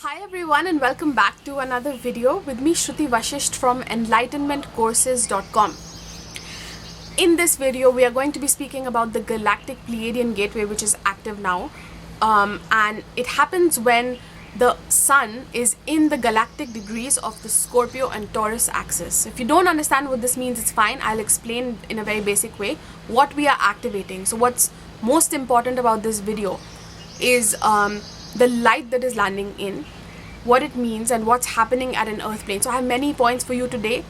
Hi everyone and welcome back to another video with me Shruti Vashist from enlightenmentcourses.com. In this video we are going to be speaking about the Galactic Pleiadian gateway, which is active now, and it happens when the sun is in the galactic degrees of the Scorpio and Taurus axis. If you don't understand what this means, it's fine. I'll explain in a very basic way what we are activating. So what's most important about this video is the light that is landing in, what it means, and what's happening at an earth plane. So I have many points for you today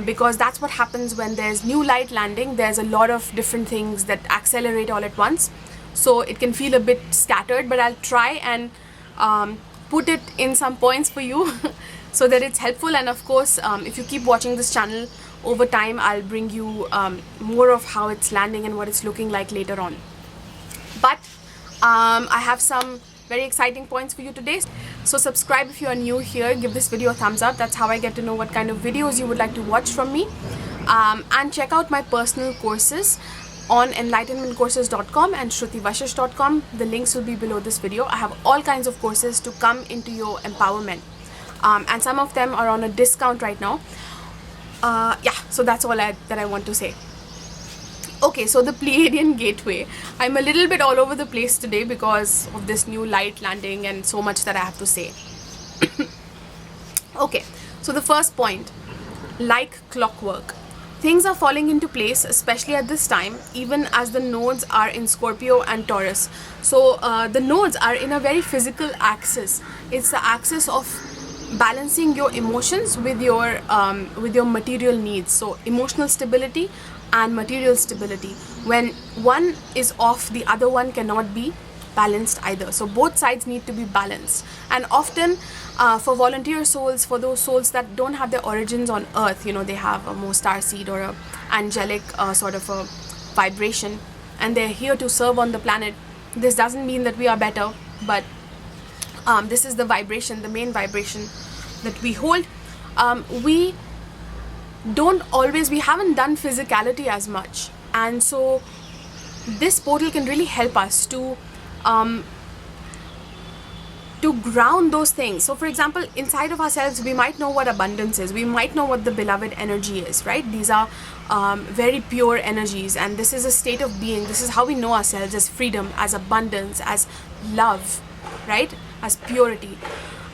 because that's what happens when there's new light landing. There's a lot of different things that accelerate all at once, so it can feel a bit scattered, but I'll try and put it in some points for you so that it's helpful. And of course, if you keep watching this channel over time, I'll bring you more of how it's landing and what it's looking like later on. But I have some very exciting points for you today. So subscribe if you are new here, give this video a thumbs up. That's how I get to know what kind of videos you would like to watch from me. And check out my personal courses on enlightenmentcourses.com and shrutivashish.com. The links will be below this video. I have all kinds of courses to come into your empowerment, and some of them are on a discount right now. Yeah, so that's all that I want to say. Okay, so the Pleiadian gateway. I'm a little bit all over the place today because of this new light landing and so much that I have to say. Okay, so the first point, like clockwork, things are falling into place, especially at this time, even as the nodes are in Scorpio and Taurus. So the nodes are in a very physical axis. It's the axis of balancing your emotions with your material needs. So emotional stability and material stability. When one is off, the other one cannot be balanced either. So both sides need to be balanced. And often for volunteer souls, for those souls that don't have their origins on earth, you know, they have a more starseed or a angelic sort of a vibration, and they're here to serve on the planet. This doesn't mean that we are better, but this is the vibration, the main vibration that we hold. We haven't done physicality as much, and so this portal can really help us to ground those things. So for example, inside of ourselves we might know what abundance is, we might know what the beloved energy is, right? These are very pure energies, and this is a state of being. This is how we know ourselves, as freedom, as abundance, as love, right? As purity.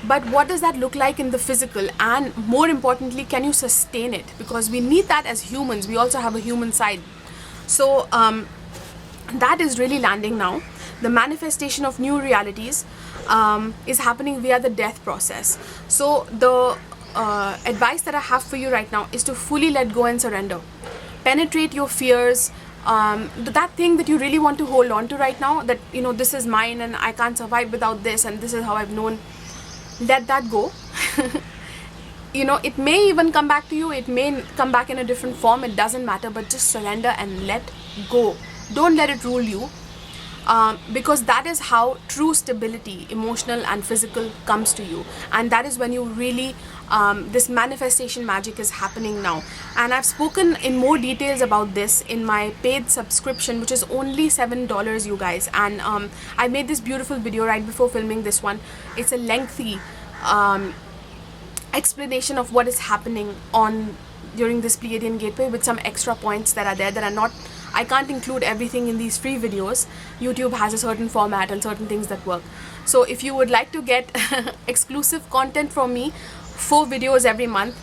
But what does that look like in the physical? And more importantly, can you sustain it? Because we need that as humans. We also have a human side. So that is really landing now. The manifestation of new realities is happening via the death process. So the advice that I have for you right now is to fully let go and surrender. Penetrate your fears. That thing that you really want to hold on to right now, that, you know, this is mine and I can't survive without this, and this is how I've known. Let that go. You know, it may even come back to you, it may come back in a different form, it doesn't matter, but just surrender and let go. Don't let it rule you, because that is how true stability, emotional and physical, comes to you. And that is when you really this manifestation magic is happening now. And I've spoken in more details about this in my paid subscription, which is only $7, you guys. And I made this beautiful video right before filming this one. It's a lengthy explanation of what is happening during this Pleiadian gateway, with some extra points that are there that are not, I can't include everything in these free videos. YouTube has a certain format and certain things that work. So if you would like to get exclusive content from me, 4 videos every month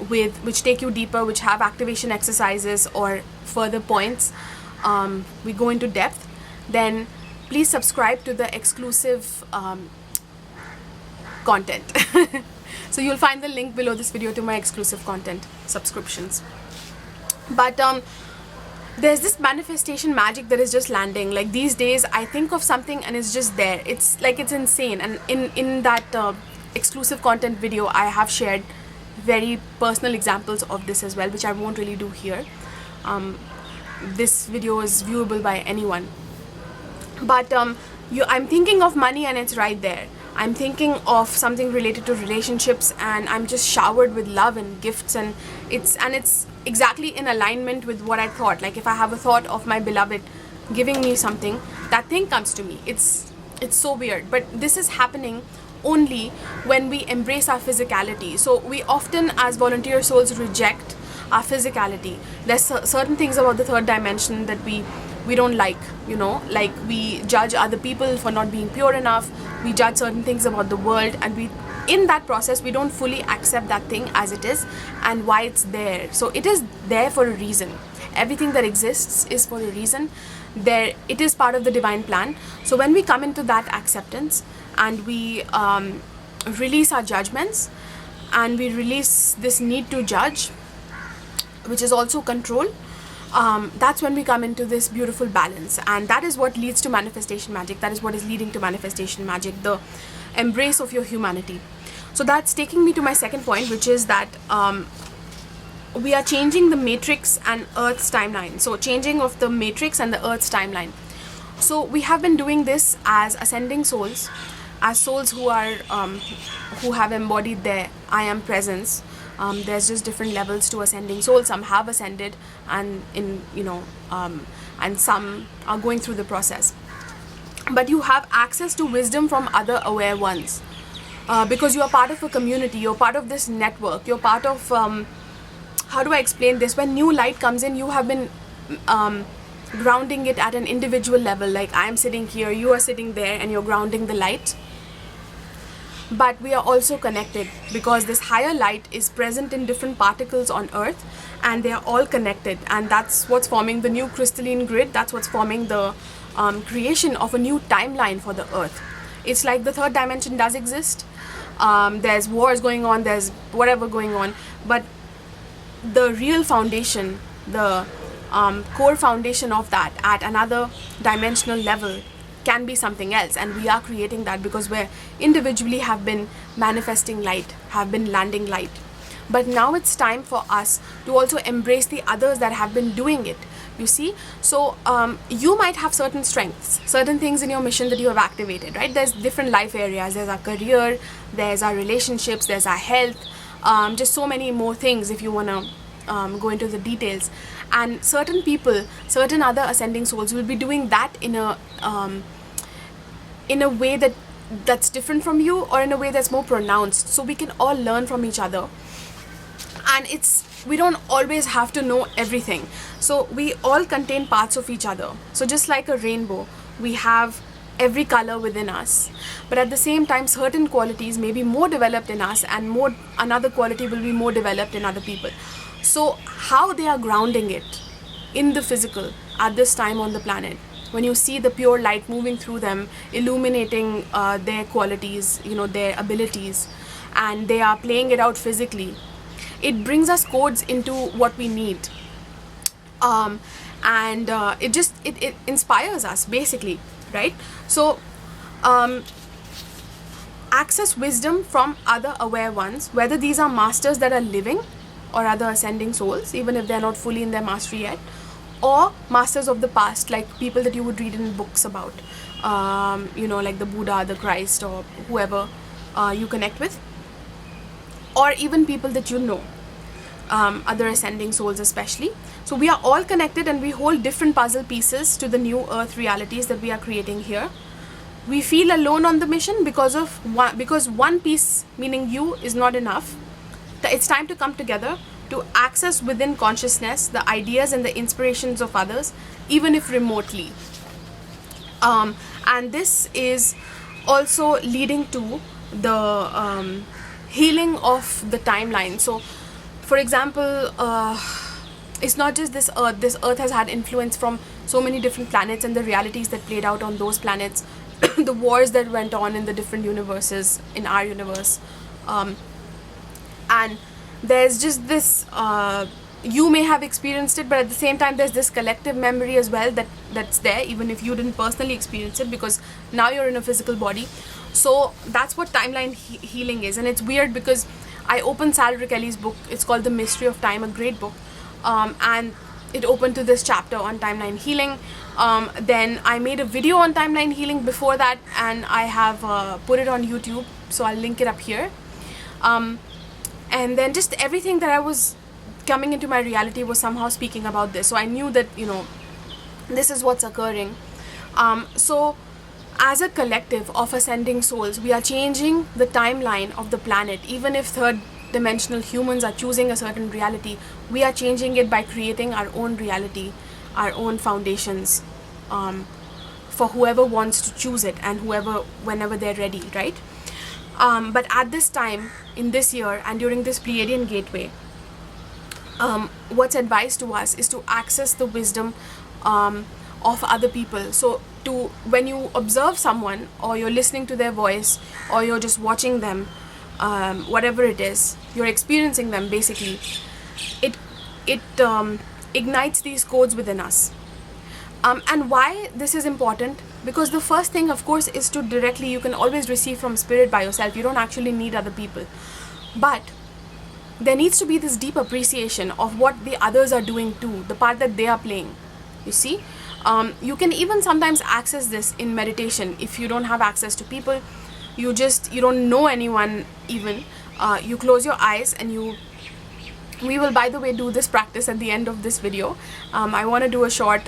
which take you deeper, which have activation exercises or further points, we go into depth, then please subscribe to the exclusive content. So you'll find the link below this video to my exclusive content subscriptions. But there's this manifestation magic that is just landing. Like these days I think of something and it's just there. It's like, it's insane. And in that exclusive content video, I have shared very personal examples of this as well, which I won't really do here. This video is viewable by anyone. But I'm thinking of money and it's right there. I'm thinking of something related to relationships and I'm just showered with love and gifts, and it's exactly in alignment with what I thought. Like if I have a thought of my beloved giving me something, that thing comes to me. It's so weird, but this is happening only when we embrace our physicality. So we often as volunteer souls reject our physicality. There's certain things about the third dimension that we don't like, you know, like we judge other people for not being pure enough, we judge certain things about the world, and we, in that process, we don't fully accept that thing as it is and why it's there. So it is there for a reason. Everything that exists is for a reason. There, it is part of the divine plan. So when we come into that acceptance and we release our judgments and we release this need to judge, which is also control, that's when we come into this beautiful balance. And that is what leads to manifestation magic. That is what is leading to manifestation magic, the embrace of your humanity. So that's taking me to my second point, which is that we are changing the matrix and Earth's timeline. So changing of the matrix and the Earth's timeline. So we have been doing this as ascending souls, as souls who are who have embodied their I am presence. There's just different levels to ascending souls. Some have ascended, and and some are going through the process. But you have access to wisdom from other aware ones, because you are part of a community. You're part of this network. You're part of how do I explain this? When new light comes in, you have been grounding it at an individual level. Like I am sitting here, you are sitting there, and you're grounding the light. But we are also connected because this higher light is present in different particles on Earth, and they are all connected, and that's what's forming the new crystalline grid. That's what's forming the creation of a new timeline for the Earth. It's like the third dimension does exist. There's wars going on, there's whatever going on, but the real foundation, the core foundation of that at another dimensional level can be something else, and we are creating that because we individually have been manifesting light, have been landing light. But now it's time for us to also embrace the others that have been doing it, you see. So you might have certain strengths, certain things in your mission that you have activated, right? There's different life areas. There's our career, there's our relationships, there's our health, just so many more things if you want to go into the details. And certain people, certain other ascending souls will be doing that in a way that's different from you, or in a way that's more pronounced. So we can all learn from each other, and we don't always have to know everything. So we all contain parts of each other. So just like a rainbow, we have every color within us, but at the same time certain qualities may be more developed in us, and another quality will be more developed in other people. So how they are grounding it in the physical at this time on the planet, when you see the pure light moving through them, illuminating their qualities, their abilities, and they are playing it out physically, it brings us codes into what we need, and it inspires us basically, right? So access wisdom from other aware ones, whether these are masters that are living or other ascending souls, even if they're not fully in their mastery yet, or masters of the past, like people that you would read in books about, like the Buddha, the Christ, or whoever you connect with, or even people that you know, other ascending souls especially. So we are all connected, and we hold different puzzle pieces to the new Earth realities that we are creating here. We feel alone on the mission because one piece, meaning you, is not enough. It's time to come together to access within consciousness the ideas and the inspirations of others, even if remotely. And this is also leading to the healing of the timeline. So, for example, it's not just this Earth. This Earth has had influence from so many different planets and the realities that played out on those planets, the wars that went on in the different universes, in our universe. And there's just this, you may have experienced it, but at the same time there's this collective memory as well that's there, even if you didn't personally experience it, because now you're in a physical body. So that's what timeline healing is. And it's weird because I opened Sal Kelly's book. It's called The Mystery of Time, a great book, and it opened to this chapter on timeline healing. Then I made a video on timeline healing before that, and I have put it on YouTube, so I'll link it up here. And then just everything that I was coming into my reality was somehow speaking about this. So I knew that, this is what's occurring. So as a collective of ascending souls, we are changing the timeline of the planet. Even if third dimensional humans are choosing a certain reality, we are changing it by creating our own reality, our own foundations, for whoever wants to choose it, and whenever they're ready, right? But at this time, in this year, and during this Pleiadian gateway, what's advised to us is to access the wisdom of other people. So when you observe someone, or you're listening to their voice, or you're just watching them, whatever it is, you're experiencing them basically, it ignites these codes within us. And why this is important? Because the first thing, of course, is to directly, you can always receive from spirit by yourself. You don't actually need other people. But there needs to be this deep appreciation of what the others are doing too, the part that they are playing. You see? You can even sometimes access this in meditation. If you don't have access to people, you don't know anyone even, you close your eyes and we will, by the way, do this practice at the end of this video. I want to do a short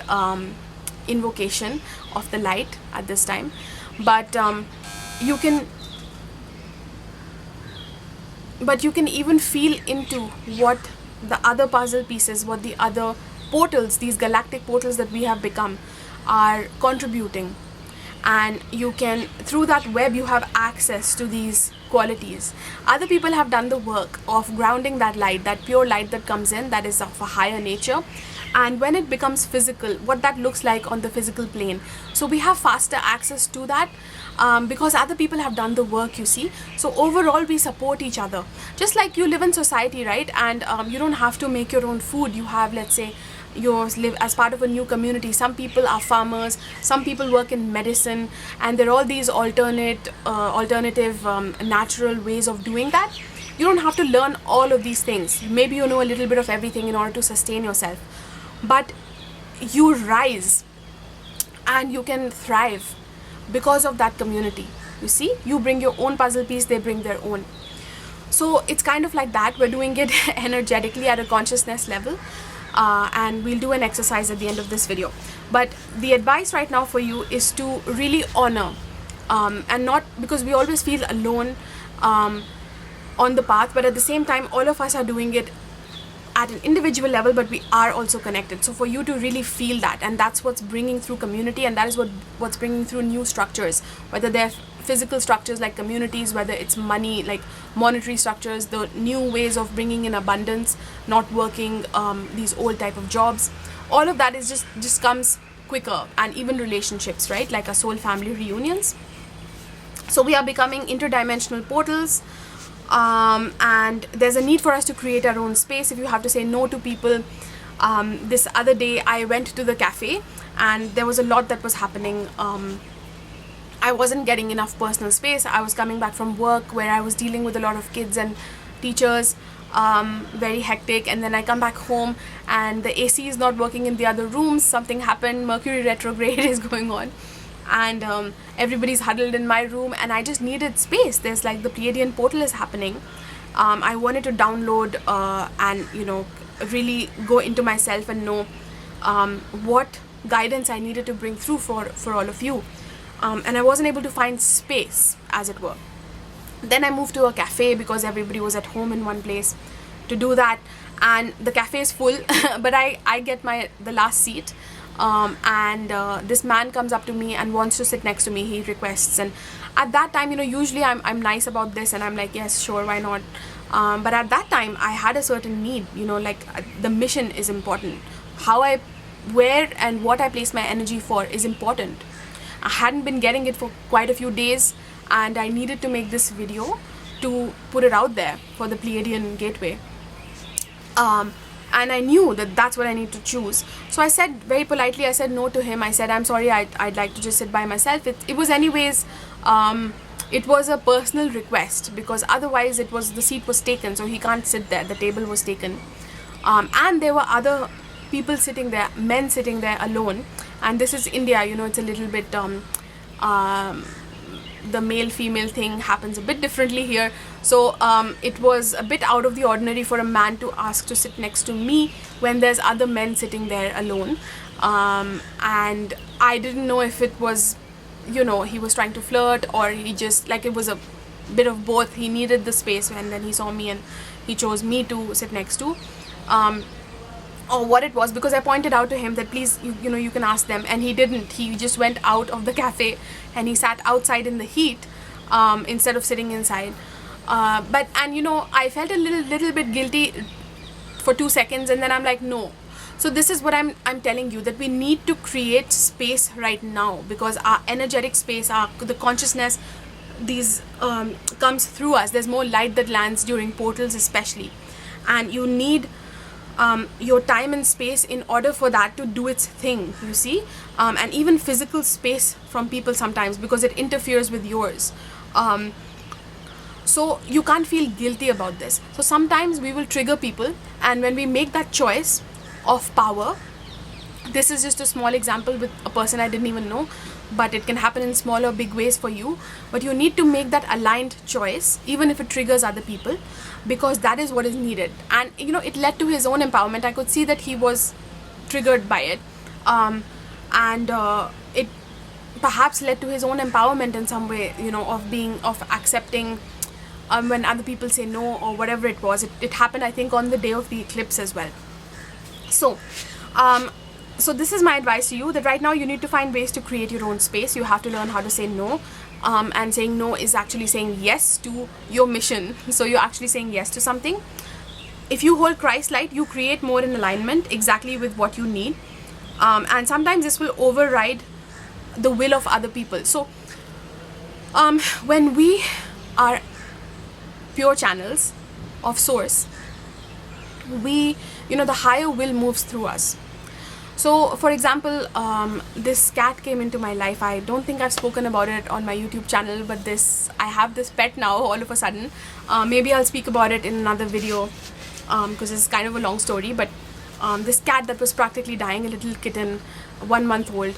invocation of the light at this time, but you can even feel into what the other puzzle pieces, what the other portals, these galactic portals that we have become, are contributing. And you can, through that web, you have access to these qualities. Other people have done the work of grounding that light, that pure light that comes in, that is of a higher nature. And when it becomes physical, what that looks like on the physical plane. So we have faster access to that because other people have done the work, you see. So overall, we support each other. Just like you live in society, right? And you don't have to make your own food. You have, let's say, you live as part of a new community. Some people are farmers, some people work in medicine, and there are all these alternative natural ways of doing that. You don't have to learn all of these things. Maybe you know a little bit of everything in order to sustain yourself, but you rise and you can thrive because of that community. You see, you bring your own puzzle piece, they bring their own. So it's kind of like that. We're doing it energetically at a consciousness level. And we'll do an exercise at the end of this video. But the advice right now for you is to really honor, and not, because we always feel alone on the path, but at the same time, all of us are doing it at an individual level, but we are also connected. So for you to really feel that, and that's what's bringing through community, and that is what's bringing through new structures, whether they're physical structures like communities, whether it's money, like monetary structures, the new ways of bringing in abundance, not working these old type of jobs. All of that is just comes quicker. And even relationships, right, like our soul family reunions. So we are becoming interdimensional portals, and there's a need for us to create our own space. If you have to say no to people, this other day I went to the cafe and there was a lot that was happening. I wasn't getting enough personal space. I was coming back from work where I was dealing with a lot of kids and teachers, very hectic, and then I come back home and the AC is not working in the other rooms. Something happened, Mercury retrograde is going on, and everybody's huddled in my room, and I just needed space. There's like the Pleiadian portal is happening. I wanted to download and really go into myself and know what guidance I needed to bring through for all of you. And I wasn't able to find space, as it were. Then I moved to a cafe because everybody was at home in one place to do that, and the cafe is full but I get the last seat, and this man comes up to me and wants to sit next to me. He requests, and at that time, usually I'm nice about this and I'm like, yes, sure, why not, but at that time I had a certain need, like the mission is important. Where and what I place my energy for is important. I hadn't been getting it for quite a few days, and I needed to make this video to put it out there for the Pleiadian gateway. And I knew that that's what I need to choose. So I said very politely, I said no to him. I said, I'm sorry, I'd like to just sit by myself. It was anyways, it was a personal request, because otherwise the seat was taken, so he can't sit there. The table was taken. And there were other people sitting there, men sitting there alone. And this is India, it's a little bit, the male-female thing happens a bit differently here. So it was a bit out of the ordinary for a man to ask to sit next to me when there's other men sitting there alone. And I didn't know if it was, you know, he was trying to flirt, or he just, like, it was a bit of both. He needed the space, and then he saw me and he chose me to sit next to, or what it was, because I pointed out to him that please, you know, you can ask them, and he didn't. He just went out of the cafe and he sat outside in the heat, instead of sitting inside. And you know, I felt a little bit guilty for 2 seconds, and then I'm like, no. So this is what I'm telling you, that we need to create space right now, because our energetic space, the consciousness, these comes through us. There's more light that lands during portals especially, and you need your time and space in order for that to do its thing, you see. And even physical space from people sometimes, because it interferes with yours. So you can't feel guilty about this. So sometimes we will trigger people, and when we make that choice of power, this is just a small example with a person I didn't even know, but it can happen in small or big ways for you. But you need to make that aligned choice, even if it triggers other people, because that is what is needed. And you know, it led to his own empowerment. I could see that he was triggered by it, it perhaps led to his own empowerment in some way, you know, of accepting when other people say no, or whatever it was. It happened, I think, on the day of the eclipse as well. So so this is my advice to you, that right now you need to find ways to create your own space. You have to learn how to say no, and saying no is actually saying yes to your mission. So you're actually saying yes to something. If you hold Christ light, you create more in alignment exactly with what you need, and sometimes this will override the will of other people. So when we are pure channels of source, we, you know, the higher will moves through us. So for example, this cat came into my life. I don't think I've spoken about it on my YouTube channel, but I have this pet now all of a sudden. Maybe I'll speak about it in another video, because it's kind of a long story. But this cat that was practically dying, a little kitten, 1 month old,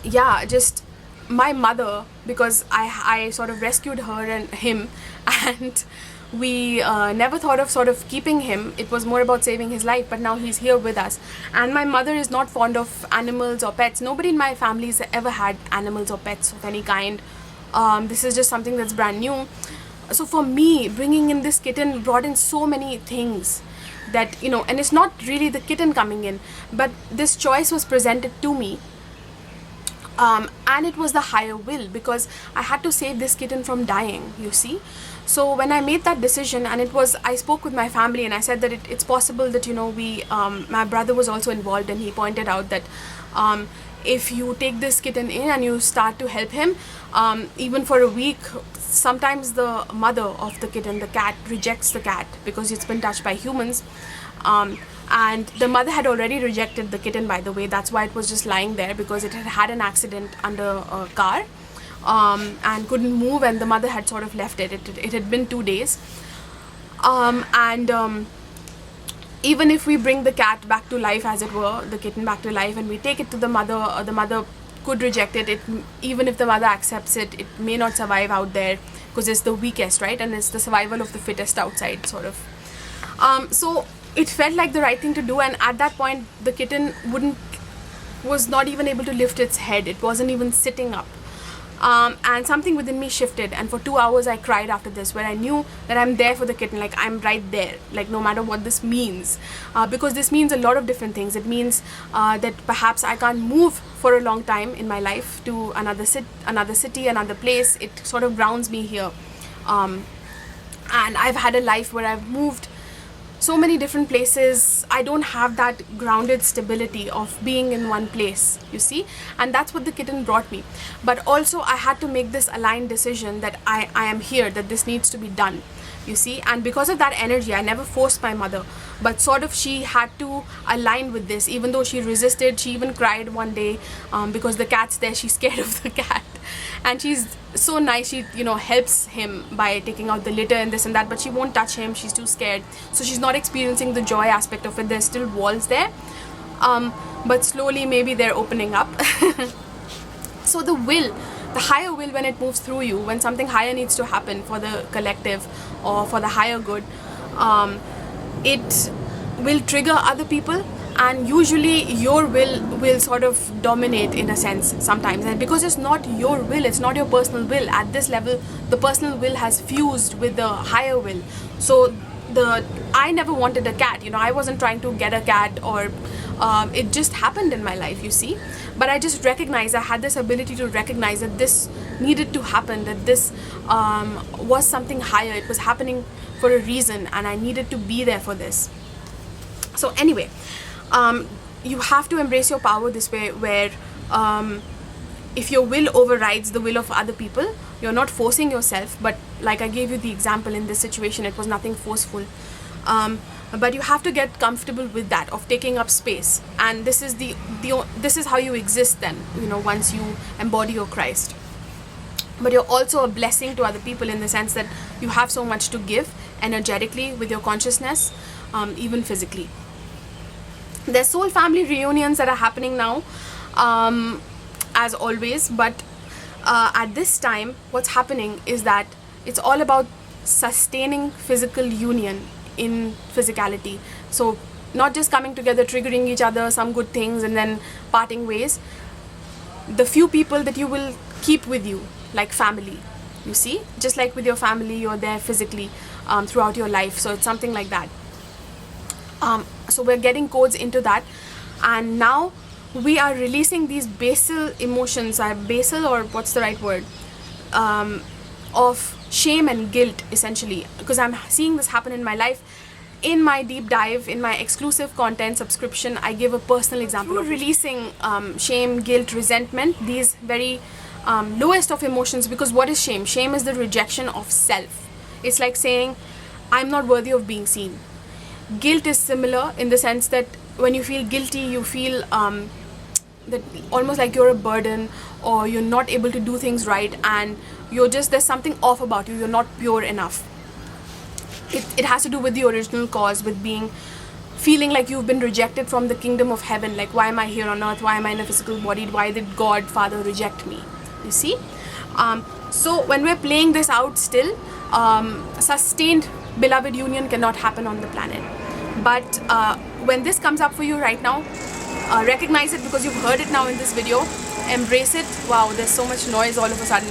yeah, just my mother, because I sort of rescued her and him, and we never thought of sort of keeping him. It was more about saving his life, but now he's here with us. And my mother is not fond of animals or pets. Nobody in my family has ever had animals or pets of any kind. This is just something that's brand new. So for me, bringing in this kitten brought in so many things that, you know, and it's not really the kitten coming in, but this choice was presented to me. And it was the higher will, because I had to save this kitten from dying, you see. So when I made that decision, and I spoke with my family, and I said that it's possible that, you know, my brother was also involved, and he pointed out that if you take this kitten in and you start to help him, even for a week, sometimes the mother of the kitten, the cat, rejects the cat because it's been touched by humans. And the mother had already rejected the kitten, by the way. That's why it was just lying there, because it had had an accident under a car, and couldn't move, and the mother had sort of left it. It had been 2 days. Even if we bring the cat back to life, as it were, the kitten back to life, and we take it to the mother could reject it. Even if the mother accepts it, it may not survive out there, because it's the weakest, right? And it's the survival of the fittest outside, sort of. So it felt like the right thing to do, and at that point the kitten was not even able to lift its head. It wasn't even sitting up. And something within me shifted, and for 2 hours I cried after this, where I knew that I'm there for the kitten, like I'm right there, like no matter what this means, because this means a lot of different things. It means that perhaps I can't move for a long time in my life to another city, another place. It sort of grounds me here, and I've had a life where I've moved so many different places. I don't have that grounded stability of being in one place, you see, and that's what the kitten brought me. But also I had to make this aligned decision that I am here, that this needs to be done, you see. And because of that energy, I never forced my mother, but sort of she had to align with this, even though she resisted. She even cried one day because the cat's there. She's scared of the cat, and she's so nice. She, you know, helps him by taking out the litter and this and that, but she won't touch him. She's too scared, so she's not experiencing the joy aspect of it. There's still walls there, but slowly maybe they're opening up. So the higher will, when it moves through you, when something higher needs to happen for the collective or for the higher good, it will trigger other people, and usually your will sort of dominate in a sense sometimes, and because it's not your will, it's not your personal will. At this level, the personal will has fused with the higher will. So I never wanted a cat, you know, I wasn't trying to get a cat, or it just happened in my life, you see. But I just recognized, I had this ability to recognize that this needed to happen, that this was something higher, it was happening for a reason, and I needed to be there for this. So anyway, you have to embrace your power this way, where if your will overrides the will of other people, you're not forcing yourself, but like I gave you the example in this situation, it was nothing forceful. But you have to get comfortable with that, of taking up space, and this is this is how you exist then, you know, once you embody your Christ. But you're also a blessing to other people in the sense that you have so much to give energetically with your consciousness, even physically. There's soul family reunions that are happening now, as always, but at this time what's happening is that it's all about sustaining physical union in physicality. So not just coming together, triggering each other, some good things, and then parting ways. The few people that you will keep with you, like family, you see, just like with your family, you're there physically throughout your life. So it's something like that. So we're getting codes into that, and now we are releasing these basal emotions, basal, or what's the right word, of shame and guilt, essentially, because I'm seeing this happen in my life. In my deep dive, in my exclusive content subscription, I give a personal example of releasing shame, guilt, resentment, these very lowest of emotions. Because what is shame? Shame is the rejection of self. It's like saying, I'm not worthy of being seen. Guilt is similar in the sense that when you feel guilty, you feel that almost like you're a burden, or you're not able to do things right, and you're just, there's something off about you, you're not pure enough. It has to do with the original cause, with feeling like you've been rejected from the kingdom of heaven. Like, why am I here on earth? Why am I in a physical body? Why did God Father reject me? You see? So when we're playing this out still, sustained beloved union cannot happen on the planet. But when this comes up for you right now, recognize it, because you've heard it now in this video. Embrace it. Wow, there's so much noise all of a sudden.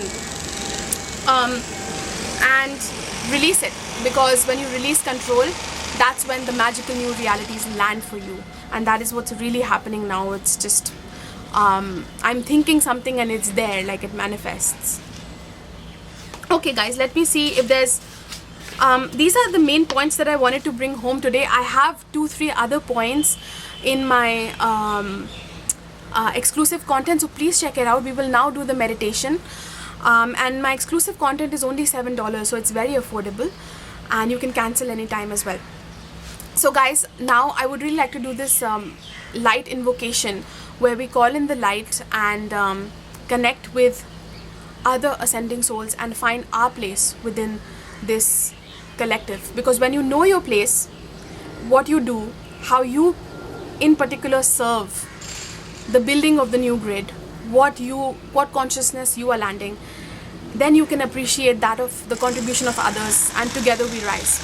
And release it, because when you release control, that's when the magical new realities land for you. And that is what's really happening now. It's just I'm thinking something and it's there, like it manifests. Okay guys, let me see if there's these are the main points that I wanted to bring home today. I have 2-3 other points in my exclusive content, so please check it out. We will now do the meditation, and my exclusive content is only $7, so it's very affordable, and you can cancel anytime as well. So guys, now I would really like to do this light invocation, where we call in the light and connect with other ascending souls and find our place within this collective. Because when you know your place, what you do, how you in particular serve the building of the new grid, what consciousness you are landing, then you can appreciate that of the contribution of others, and together we rise.